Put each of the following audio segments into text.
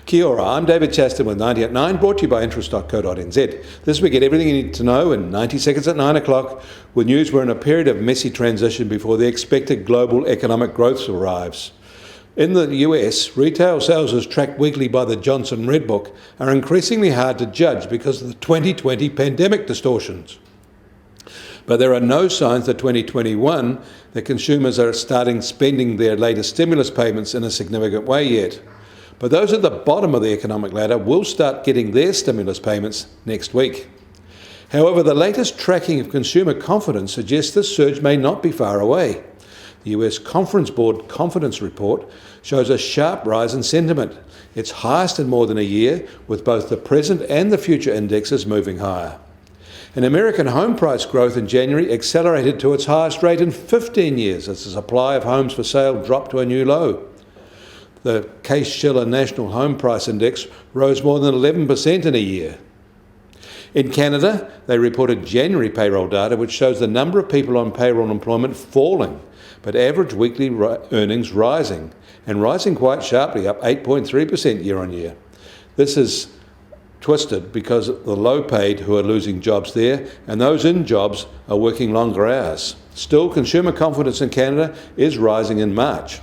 Kia ora, I'm David Chaston with 90 at 9, brought to you by interest.co.nz. This week, get everything you need to know in 90 seconds at 9 o'clock. With news, we're in a period of messy transition before the expected global economic growth arrives. In the US, retail sales as tracked weekly by the Johnson Red Book are increasingly hard to judge because of the 2020 pandemic distortions. But there are no signs that 2021 that consumers are starting spending their latest stimulus payments in a significant way yet. But those at the bottom of the economic ladder will start getting their stimulus payments next week. However, the latest tracking of consumer confidence suggests this surge may not be far away. The US Conference Board Confidence Report shows a sharp rise in sentiment, its highest in more than a year, with both the present and the future indexes moving higher. And American home price growth in January accelerated to its highest rate in 15 years as the supply of homes for sale dropped to a new low. The Case-Shiller National Home Price Index rose more than 11% in a year. In Canada, they reported January payroll data which shows the number of people on payroll employment falling, but average weekly earnings rising, and rising quite sharply, up 8.3% year on year. This is twisted because the low-paid who are losing jobs there, and those in jobs are working longer hours. Still, consumer confidence in Canada is rising in March.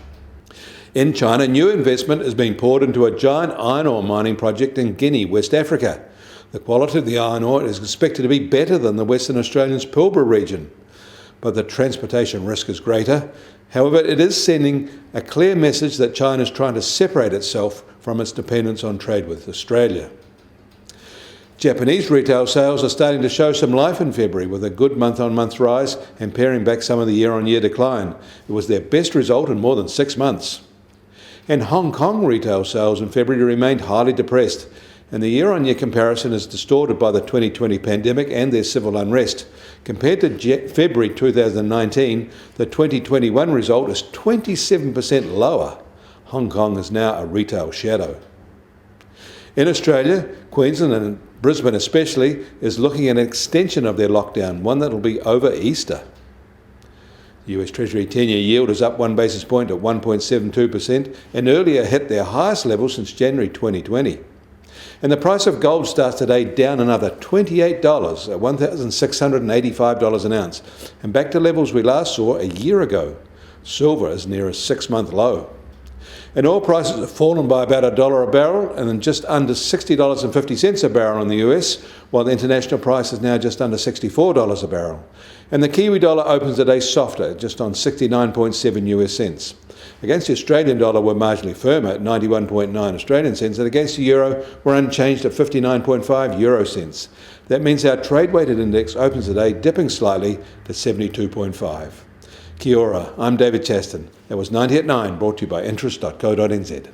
In China, new investment is being poured into a giant iron ore mining project in Guinea, West Africa. The quality of the iron ore is expected to be better than the Western Australian's Pilbara region, but the transportation risk is greater. However, it is sending a clear message that China is trying to separate itself from its dependence on trade with Australia. Japanese retail sales are starting to show some life in February with a good month-on-month rise and paring back some of the year-on-year decline. It was their best result in more than 6 months. And Hong Kong retail sales in February remained highly depressed, and the year-on-year comparison is distorted by the 2020 pandemic and their civil unrest. Compared to February 2019, the 2021 result is 27% lower. Hong Kong is now a retail shadow. In Australia, Queensland and Brisbane especially is looking at an extension of their lockdown, one that will be over Easter. The US Treasury 10-year yield is up 1 basis point at 1.72% and earlier hit their highest level since January 2020. And the price of gold starts today down another $28 at $1,685 an ounce, and back to levels we last saw a year ago. Silver is near a 6-month low. And oil prices have fallen by about $1 a barrel and then just under $60.50 a barrel in the US, while the international price is now just under $64 a barrel. And the Kiwi dollar opens the day softer, just on 69.7 US cents. Against the Australian dollar, we're marginally firmer at 91.9 Australian cents, and against the euro, we're unchanged at 59.5 euro cents. That means our trade-weighted index opens the day dipping slightly to 72.5. Kia ora, I'm David Chaston. That was 90 at 9, brought to you by interest.co.nz.